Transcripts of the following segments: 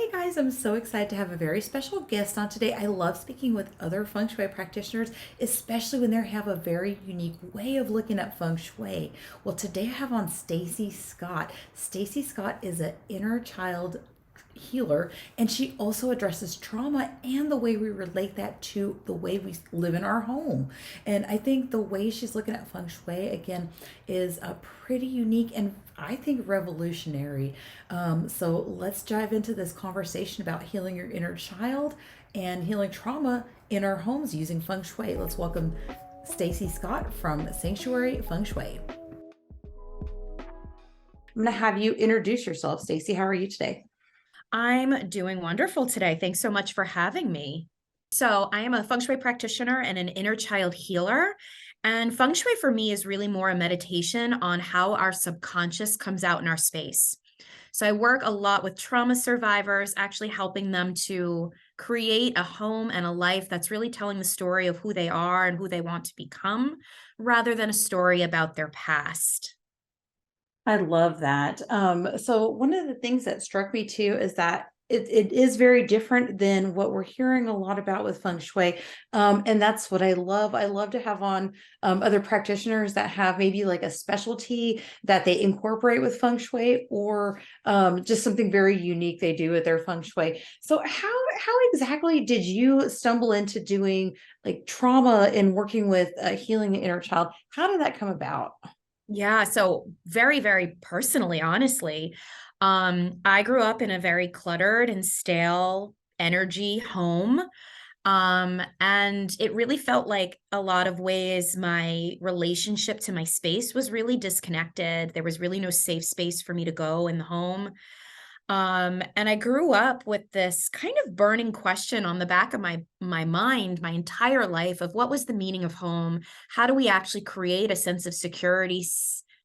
Hey guys, I'm so excited to have a very special guest on today. I love speaking with other Feng Shui practitioners, especially when they have a very unique way of looking at Feng Shui. Well, today I have on Stacy Scott. Stacy Scott is an inner child healer, and she also addresses trauma and the way we relate that to the way we live in our home. And I think the way she's looking at Feng Shui again is pretty unique and I think revolutionary. So let's dive into this conversation about healing your inner child and healing trauma in our homes using Feng Shui. Let's welcome Stacy Scott from Sanctuary Feng Shui. I'm going to have you introduce yourself, Stacy. How are you today? I'm doing wonderful today. Thanks so much for having me. So, I am a feng shui practitioner and an inner child healer. And feng shui for me is really more a meditation on how our subconscious comes out in our space. So, I work a lot with trauma survivors, actually helping them to create a home and a life that's really telling the story of who they are and who they want to become, rather than a story about their past. I love that. So one of the things that struck me too is that it is very different than what we're hearing a lot about with feng shui. And that's what I love. I love to have on other practitioners that have maybe like a specialty that they incorporate with feng shui or just something very unique they do with their feng shui. So how exactly did you stumble into doing like trauma and working with healing the inner child? How did that come about? Yeah, so very, very personally, honestly, I grew up in a very cluttered and stale energy home. And it really felt like a lot of ways my relationship to my space was really disconnected. There was really no safe space for me to go in the home. And I grew up with this kind of burning question on the back of my mind my entire life of what was the meaning of home? How do we actually create a sense of security,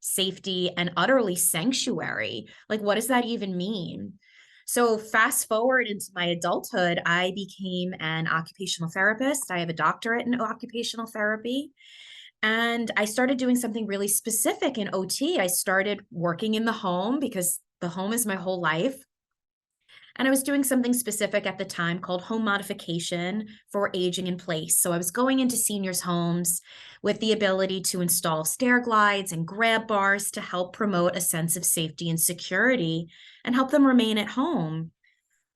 safety, and utterly sanctuary? Like, what does that even mean? So, fast forward into my adulthood, I became an occupational therapist. I have a doctorate in occupational therapy. And I started doing something really specific in OT. I started working in the home because the home is my whole life. And I was doing something specific at the time called home modification for aging in place. So I was going into seniors' homes with the ability to install stair glides and grab bars to help promote a sense of safety and security and help them remain at home.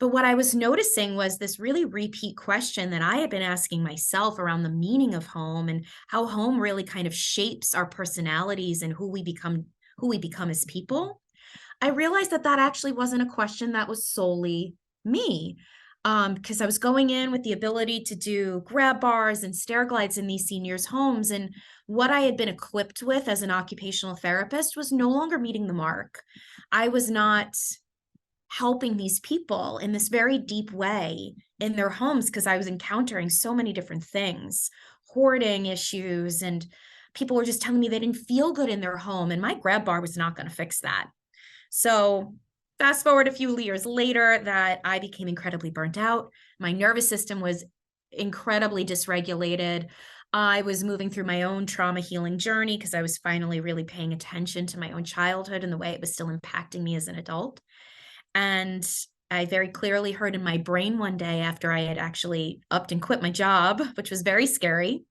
But what I was noticing was this really repeat question that I had been asking myself around the meaning of home and how home really kind of shapes our personalities and who we become as people. I realized that that actually wasn't a question that was solely me. Because I was going in with the ability to do grab bars and stair glides in these seniors' homes. And what I had been equipped with as an occupational therapist was no longer meeting the mark. I was not helping these people in this very deep way in their homes because I was encountering so many different things, hoarding issues, and people were just telling me they didn't feel good in their home. And my grab bar was not going to fix that. So fast forward a few years later that I became incredibly burnt out. My nervous system was incredibly dysregulated. I was moving through my own trauma healing journey because I was finally really paying attention to my own childhood and the way it was still impacting me as an adult. And I very clearly heard in my brain one day after I had actually upped and quit my job, which was very scary.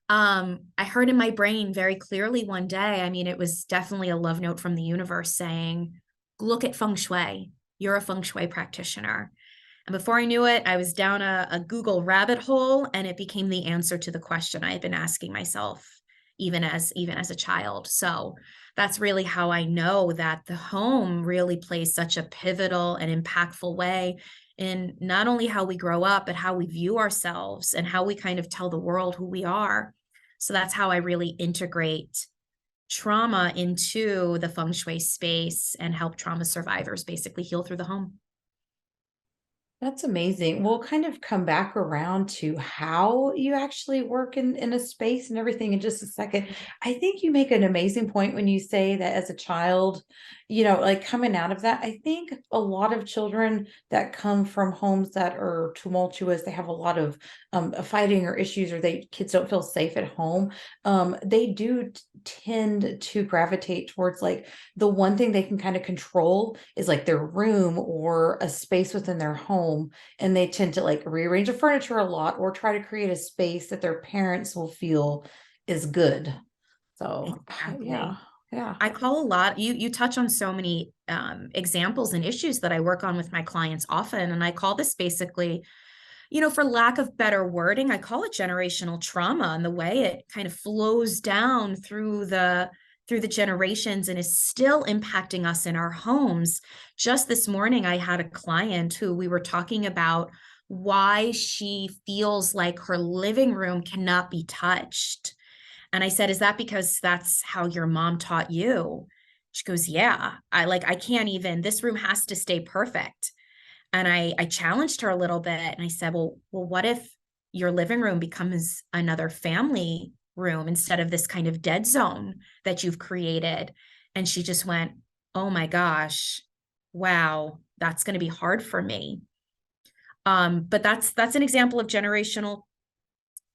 I heard in my brain very clearly one day, I mean, it was definitely a love note from the universe saying, look at feng shui. You're a feng shui practitioner. And before I knew it, I was down a Google rabbit hole and it became the answer to the question I had been asking myself even as a child. So that's really how I know that the home really plays such a pivotal and impactful way in not only how we grow up, but how we view ourselves and how we kind of tell the world who we are. So that's how I really integrate trauma into the feng shui space and help trauma survivors basically heal through the home. That's amazing. We'll kind of come back around to how you actually work in a space and everything in just a second. I think you make an amazing point when you say that as a child, like coming out of that, I think a lot of children that come from homes that are tumultuous, they have a lot of fighting or issues, or kids don't feel safe at home. They do tend to gravitate towards like the one thing they can kind of control is like their room or a space within their home. And they tend to like rearrange the furniture a lot or try to create a space that their parents will feel is good. So, yeah, Exactly. yeah. I call a lot, you touch on so many examples and issues that I work on with my clients often. And I call this basically, for lack of better wording, I call it generational trauma, and the way it kind of flows down through the generations and is still impacting us in our homes. Just this morning, I had a client who we were talking about why she feels like her living room cannot be touched. And I said, "Is that because that's how your mom taught you?" She goes, "Yeah. I can't even, this room has to stay perfect." And I challenged her a little bit and I said, well, what if your living room becomes another family room instead of this kind of dead zone that you've created? And she just went, "Oh my gosh, wow, that's going to be hard for me." But that's an example of generational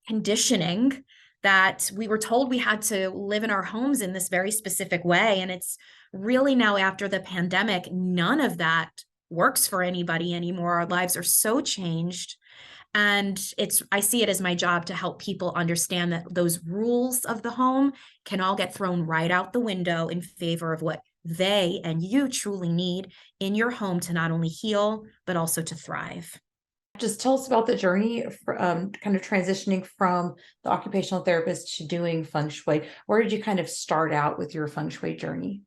conditioning, that we were told we had to live in our homes in this very specific way. And it's really now, after the pandemic, none of that works for anybody anymore. Our lives are so changed. And I see it as my job to help people understand that those rules of the home can all get thrown right out the window in favor of what they and you truly need in your home to not only heal, but also to thrive. Just tell us about the journey for, kind of transitioning from the occupational therapist to doing feng shui. Where did you kind of start out with your feng shui journey?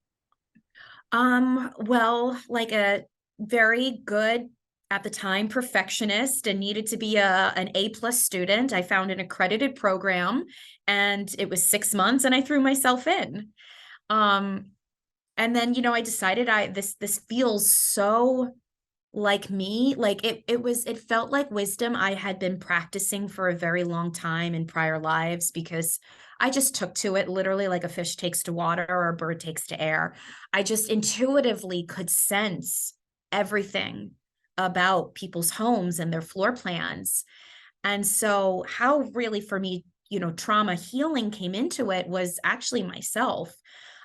Well, like a very good, at the time, perfectionist and needed to be an A+ student. I found an accredited program and it was 6 months and I threw myself in. Um, and then, I decided this feels so like me. Like it felt like wisdom I had been practicing for a very long time in prior lives, because I just took to it literally like a fish takes to water or a bird takes to air. I just intuitively could sense everything about people's homes and their floor plans. And so, how really for me, trauma healing came into it was actually myself.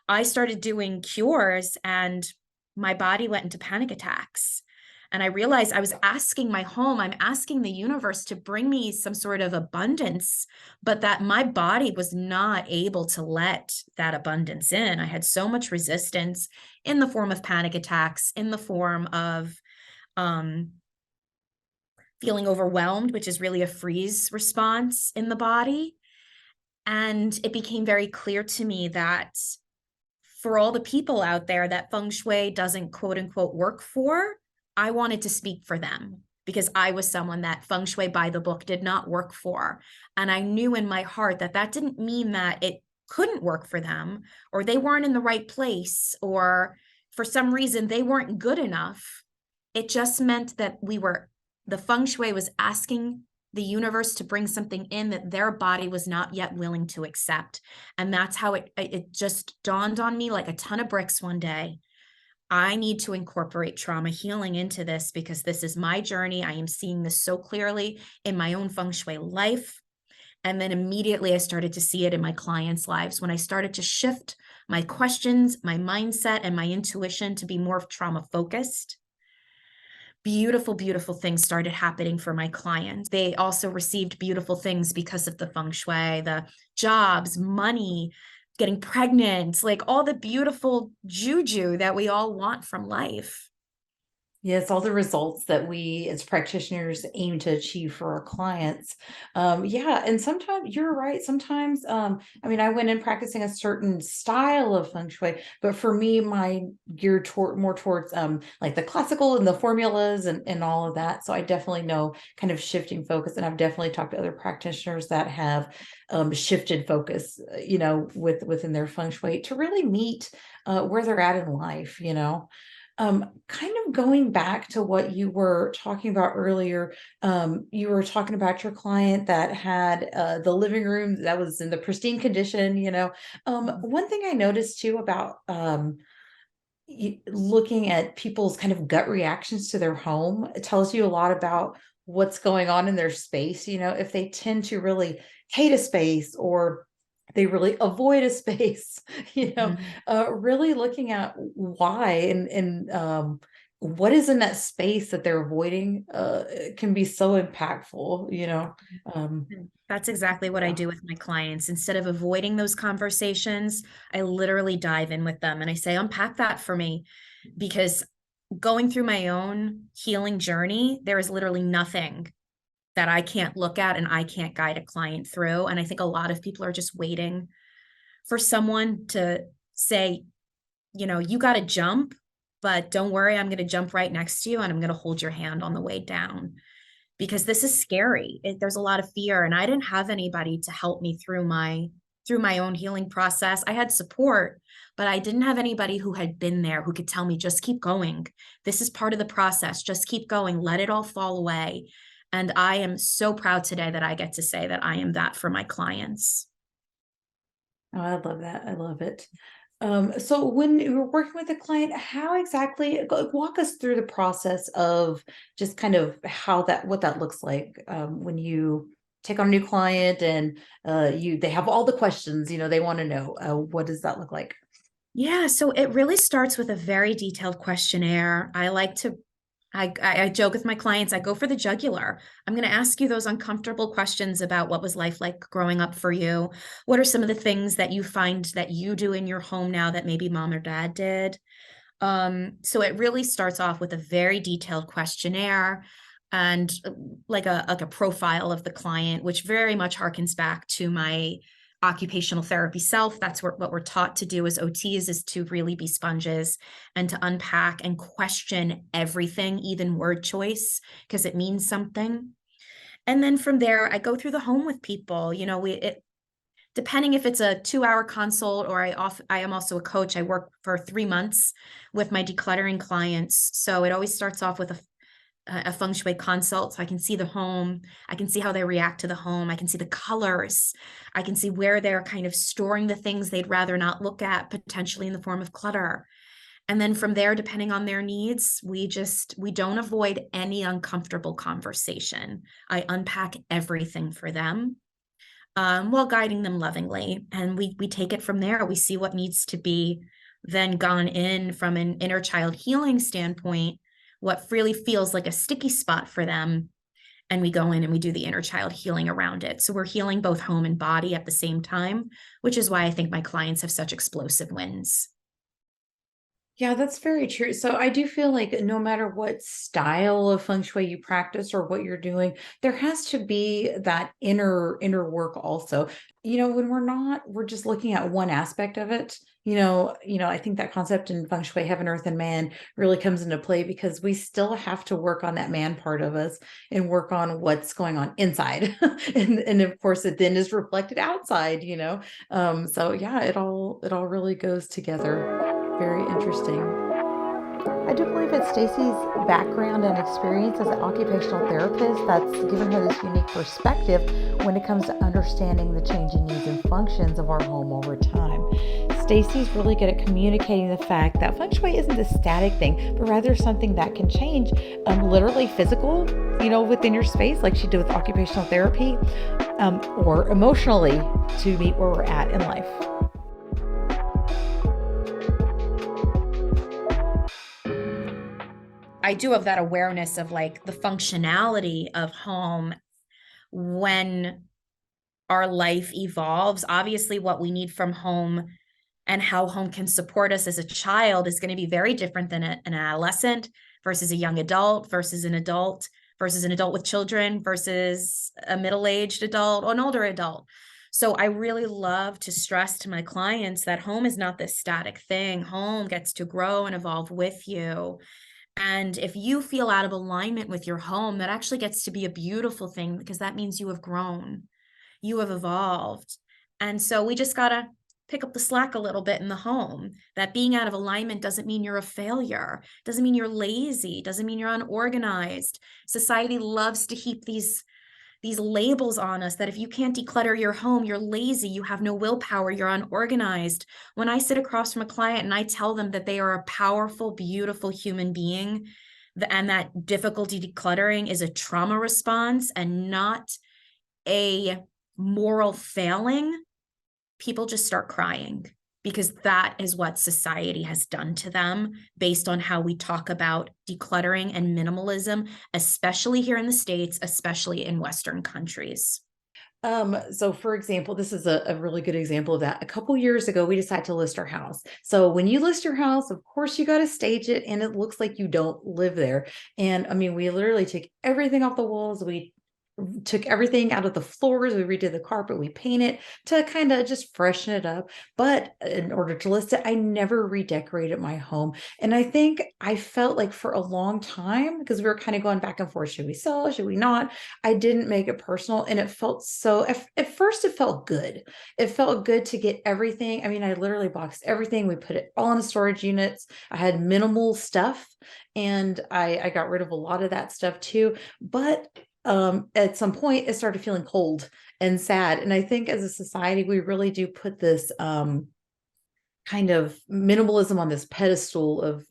I started doing cures and my body went into panic attacks. And I realized I was asking my home, I'm asking the universe to bring me some sort of abundance, but that my body was not able to let that abundance in. I had so much resistance in the form of panic attacks, in the form of um, feeling overwhelmed, which is really a freeze response in the body. And it became very clear to me that for all the people out there that feng shui doesn't quote unquote work for, I wanted to speak for them, because I was someone that feng shui by the book did not work for. And I knew in my heart that that didn't mean that it couldn't work for them, or they weren't in the right place, or for some reason they weren't good enough. It just meant that the feng shui was asking the universe to bring something in that their body was not yet willing to accept. And that's how it just dawned on me like a ton of bricks one day. I need to incorporate trauma healing into this, because this is my journey. I am seeing this so clearly in my own feng shui life. And then immediately I started to see it in my clients' lives when I started to shift my questions, my mindset, and my intuition to be more trauma focused. Beautiful, beautiful things started happening for my clients. They also received beautiful things because of the feng shui, the jobs, money, getting pregnant, like all the beautiful juju that we all want from life. Yes, all the results that we as practitioners aim to achieve for our clients. Yeah, and sometimes you're right. Sometimes, I mean, I went in practicing a certain style of feng shui, but for me, my geared toward more towards like the classical and the formulas and all of that. So I definitely know kind of shifting focus, and I've definitely talked to other practitioners that have shifted focus, within their feng shui to really meet where they're at in life. Kind of going back to what you were talking about earlier, you were talking about your client that had the living room that was in the pristine condition. One thing I noticed too about looking at people's kind of gut reactions to their home, it tells you a lot about what's going on in their space. If they tend to really hate a space or they really avoid a space, Mhm. really looking at why and what is in that space that they're avoiding can be so impactful. Um, That's exactly what I yeah. do with my clients. Instead of avoiding those conversations, I literally dive in with them and I say, unpack that for me. Because going through my own healing journey, there is literally nothing that I can't look at and I can't guide a client through. And I think a lot of people are just waiting for someone to say, you got to jump, but don't worry, I'm going to jump right next to you and I'm going to hold your hand on the way down because this is scary. There's a lot of fear and I didn't have anybody to help me through my own healing process. I had support, but I didn't have anybody who had been there who could tell me just keep going. This is part of the process. Just keep going. Let it all fall away. And I am so proud today that I get to say that I am that for my clients. Oh, I love that. I love it. So when you're working with a client, how exactly walk us through the process of just kind of what that looks like when you take on a new client and they have all the questions, they want to know. What does that look like? Yeah, so it really starts with a very detailed questionnaire. I joke with my clients, I go for the jugular. I'm going to ask you those uncomfortable questions about what was life like growing up for you? What are some of the things that you find that you do in your home now that maybe mom or dad did? So it really starts off with a very detailed questionnaire and like a profile of the client, which very much harkens back to my occupational therapy self. That's what we're taught to do as OTs is to really be sponges and to unpack and question everything, even word choice, because it means something. And then from there, I go through the home with people. Depending if it's a 2-hour consult or I am also a coach. I work for 3 months with my decluttering clients. So it always starts off with a feng shui consult. So I can see the home. I can see how they react to the home. I can see the colors. I can see where they're kind of storing the things they'd rather not look at, potentially in the form of clutter. And then from there, depending on their needs, we don't avoid any uncomfortable conversation. I unpack everything for them while guiding them lovingly. And we take it from there. We see what needs to be then gone in from an inner child healing standpoint, what really feels like a sticky spot for them. And we go in and we do the inner child healing around it. So we're healing both home and body at the same time, which is why I think my clients have such explosive wins. Yeah, that's very true. So I do feel like no matter what style of feng shui you practice or what you're doing, there has to be that inner work also. When we're just looking at one aspect of it. I think that concept in feng shui, heaven, earth, and man really comes into play because we still have to work on that man part of us and work on what's going on inside. And of course it then is reflected outside. So yeah, it all really goes together. Very interesting. I do believe it's Stacy's background and experience as an occupational therapist that's given her this unique perspective when it comes to understanding the changing needs and functions of our home over time. Stacy's really good at communicating the fact that feng shui isn't a static thing, but rather something that can change, literally physical, within your space, like she did with occupational therapy, or emotionally to meet where we're at in life. I do have that awareness of like the functionality of home when our life evolves. Obviously, what we need from home and how home can support us as a child is going to be very different than an adolescent versus a young adult versus an adult with children versus a middle-aged adult or an older adult. So I really love to stress to my clients that home is not this static thing. Home gets to grow and evolve with you. And if you feel out of alignment with your home, that actually gets to be a beautiful thing because that means you have grown, you have evolved. And so we just got to pick up the slack a little bit in the home. That being out of alignment doesn't mean you're a failure, doesn't mean you're lazy, doesn't mean you're unorganized. Society loves to heap these these labels on us that if you can't declutter your home, you're lazy, you have no willpower, you're unorganized. When I sit across from a client and I tell them that they are a powerful, beautiful human being, and that difficulty decluttering is a trauma response and not a moral failing, people just start crying because that is what society has done to them based on how we talk about decluttering and minimalism, especially here in the States, especially in Western countries. So for example, this is a really good example of that. A couple years ago, we decided to list our house. So when you list your house, of course, you got to stage it and it looks like you don't live there. And I mean, we literally took everything off the walls. We took everything out of the floors. We redid the carpet. We painted to kind of just freshen it up. But in order to list it, I never redecorated my home. And I think I felt like for a long time, because we were kind of going back and forth, should we sell? Should we not? I didn't make it personal. And it felt so, at first, it felt good. It felt good to get everything. I mean, I literally boxed everything. We put it all in the storage units. I had minimal stuff and I got rid of a lot of that stuff too. But at some point it started feeling cold and sad. And I think as a society, we really do put this kind of minimalism on this pedestal of,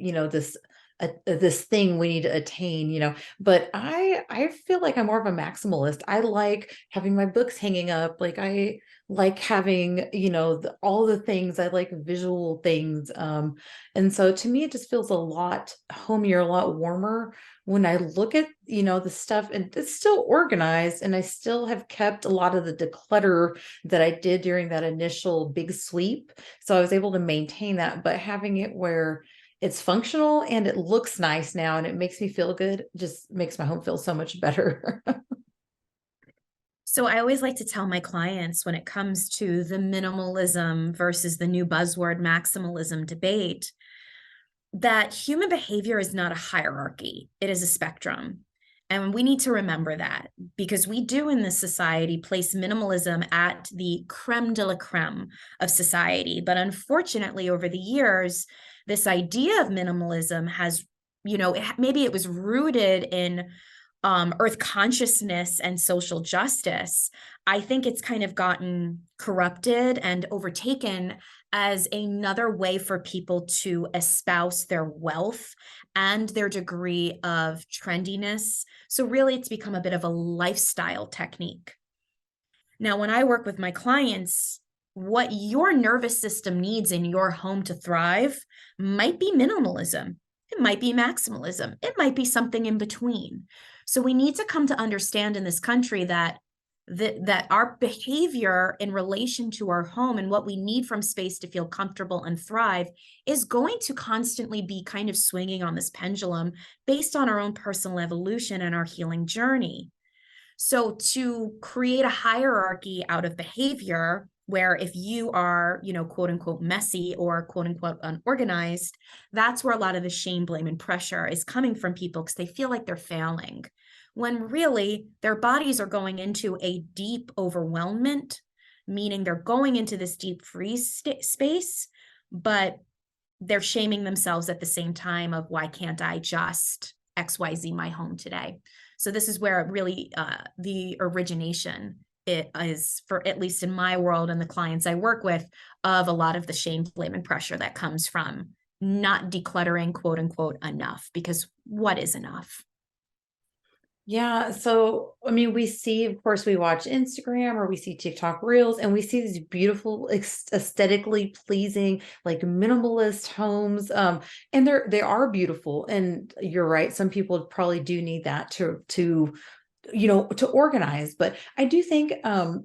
this thing we need to attain, but I feel like I'm more of a maximalist. I like having my books hanging up. Like I like having, all the things. I like visual things. And so to me, it just feels a lot homier, a lot warmer when I look at, the stuff, and it's still organized, and I still have kept a lot of the declutter that I did during that initial big sweep. So I was able to maintain that, but having it where it's functional and it looks nice now and it makes me feel good just makes my home feel so much better. So I always like to tell my clients when it comes to the minimalism versus the new buzzword maximalism debate that human behavior is not a hierarchy, it is a spectrum. And we need to remember that because we do in this society place minimalism at the creme de la creme of society. But unfortunately, over the years, this idea of minimalism has, maybe it was rooted in earth consciousness and social justice. I think it's kind of gotten corrupted and overtaken as another way for people to espouse their wealth and their degree of trendiness. So really, it's become a bit of a lifestyle technique. Now, when I work with my clients, what your nervous system needs in your home to thrive might be minimalism. It might be maximalism. It might be something in between. So we need to come to understand in this country that our behavior in relation to our home and what we need from space to feel comfortable and thrive is going to constantly be kind of swinging on this based on our own personal evolution and our healing journey. So to create a hierarchy out of behavior where if you are, quote unquote, messy or quote unquote unorganized, that's where a lot of the shame, blame, and pressure is coming from people because they feel like they're failing. When really their bodies are going into a deep overwhelmment, meaning they're going into this deep freeze space, but they're shaming themselves at the same time of why can't I just XYZ my home today? So this is where it really the origination it is, for at least in my world and the clients I work with, of a lot of the shame, blame, and pressure that comes from not decluttering, quote unquote, enough. Because what is enough? Yeah. So, I mean, we see, of course, we watch Instagram or we see TikTok reels and we see these beautiful, aesthetically pleasing, like minimalist homes. And they are beautiful. And you're right. Some people probably do need that to organize. But I do think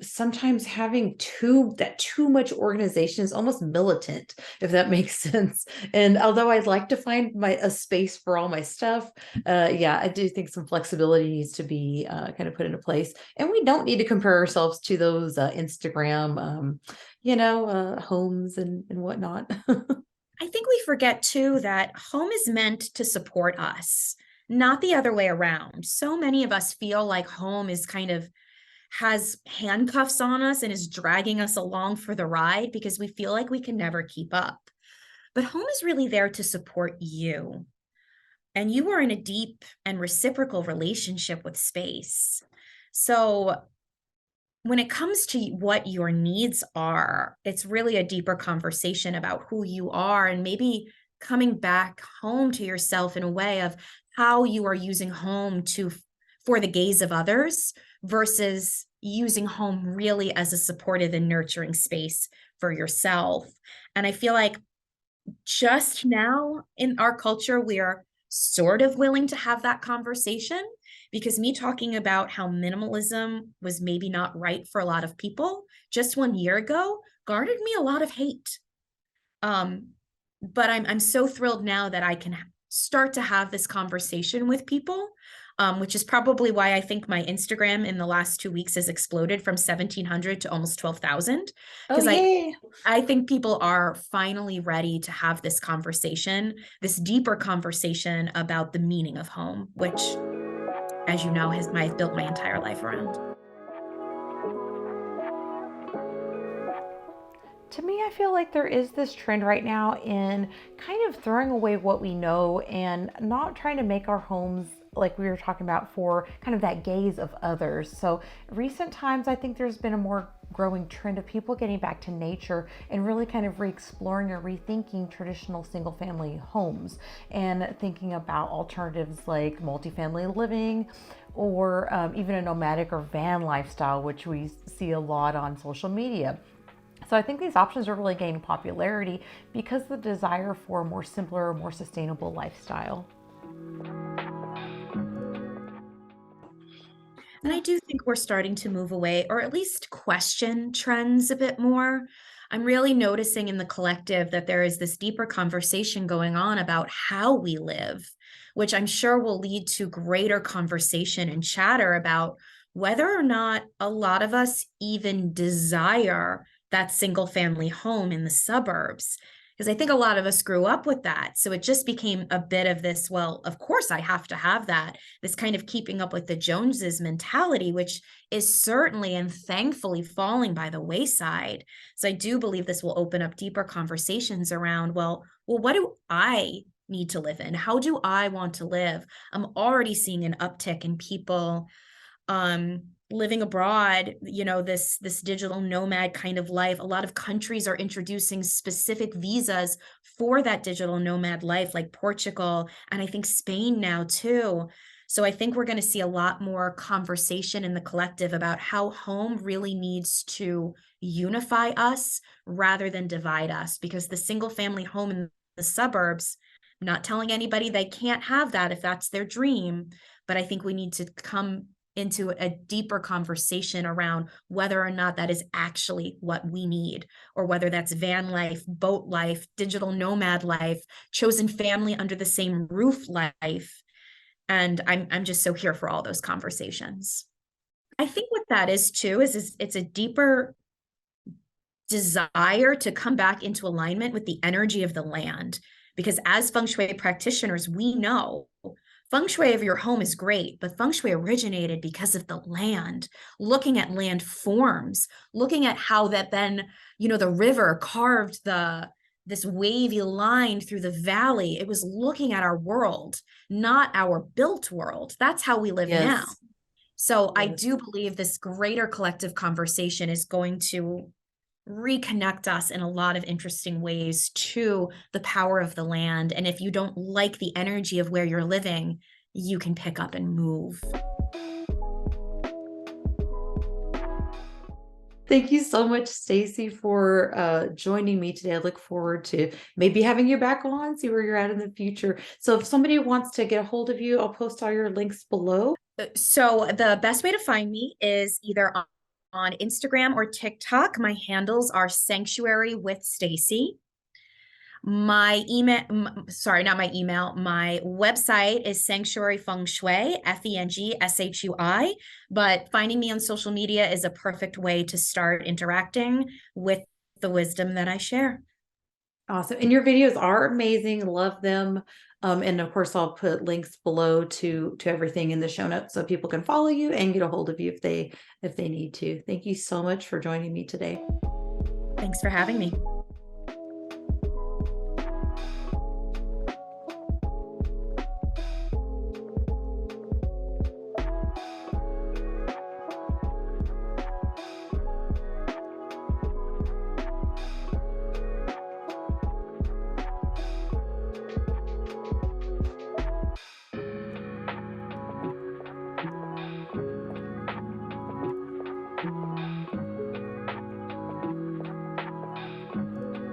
sometimes having too much organization is almost militant, if that makes sense. And although I'd like to find a space for all my stuff, yeah, I do think some flexibility needs to be kind of put into place. And we don't need to compare ourselves to those Instagram homes and whatnot. I think we forget too that home is meant to support us, not the other way around. So many of us feel like home is kind of has handcuffs on us and is dragging us along for the ride because we feel like we can never keep up. But home is really there to support you. And you are in a deep and reciprocal relationship with space. So when it comes to what your needs are, it's really a deeper conversation about who you are and maybe coming back home to yourself in a way of how you are using home to for the gaze of others versus using home really as a supportive and nurturing space for yourself. And I feel like just now in our culture, we are sort of willing to have that conversation because me talking about how minimalism was maybe not right for a lot of people just 1 year ago garnered me a lot of hate. Um, but I'm so thrilled now that I can start to have this conversation with people, which is probably why I think my Instagram in the last 2 weeks has exploded from 1,700 to almost 12,000 Oh, because yay. I think people are finally ready to have this conversation, this deeper conversation about the meaning of home, which, as you know, I've built my entire life around. To me, I feel like there is this trend right now in kind of throwing away what we know and not trying to make our homes like we were talking about for kind of that gaze of others. So, recent times, I think there's been a more growing trend of people getting back to nature and really kind of re-exploring or rethinking traditional single family homes and thinking about alternatives like multifamily living or even a nomadic or van lifestyle, which we see a lot on social media. So I think these options are really gaining popularity because of the desire for a more simpler, more sustainable lifestyle. And I Yeah. do think we're starting to move away or at least question trends a bit more. I'm really noticing in the collective that there is this deeper conversation going on about how we live, which I'm sure will lead to greater conversation and chatter about whether or not a lot of us even desire that single family home in the suburbs. Because I think a lot of us grew up with that. So it just became a bit of this, well, of course I have to have that, this kind of keeping up with the Joneses mentality, which is certainly and thankfully falling by the wayside. So I do believe this will open up deeper conversations around, well, what do I need to live in? How do I want to live? I'm already seeing an uptick in people living abroad, this digital nomad kind of life. A lot of countries are introducing specific visas for that digital nomad life, like Portugal and I think Spain now too. So I think we're going to see a lot more conversation in the collective about how home really needs to unify us rather than divide us, because the single family home in the suburbs, I'm not telling anybody they can't have that if that's their dream, but I think we need to come into a deeper conversation around whether or not that is actually what we need, or whether that's van life, boat life, digital nomad life, chosen family under the same roof life. And I'm just so here for all those conversations. I think what that is too is it's a deeper desire to come back into alignment with the energy of the land. Because as feng shui practitioners, we know feng shui of your home is great, but feng shui originated because of the land, looking at land forms, looking at how that then, the river carved this wavy line through the valley. It was looking at our world, not our built world. That's how we live now. Yes. So I Yes. do believe this greater collective conversation is going to reconnect us in a lot of interesting ways to the power of the land. And if you don't like the energy of where you're living, you can pick up and move. Thank you so much, Stacy, for joining me today. I look forward to maybe having you back on, see where you're at in the future. So if somebody wants to get a hold of you, I'll post all your links below. So the best way to find me is either on Instagram or TikTok. My handles are Sanctuary with Stacy. My email, sorry, not my email. My website is Sanctuary Feng Shui, FENGSHUI. But finding me on social media is a perfect way to start interacting with the wisdom that I share. Awesome. And your videos are amazing. Love them. And of course, I'll put links below to everything in the show notes so people can follow you and get a hold of you if they need to. Thank you so much for joining me today. Thanks for having me.